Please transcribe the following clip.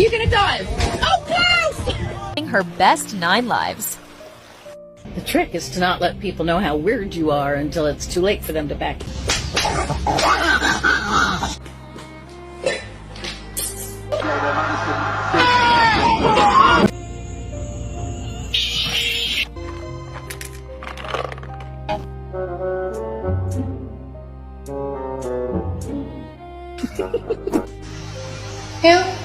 you gonna dive? Oh, close! Her best 9 lives. The trick is to not let people know how weird you are until it's too late for them to back. Who?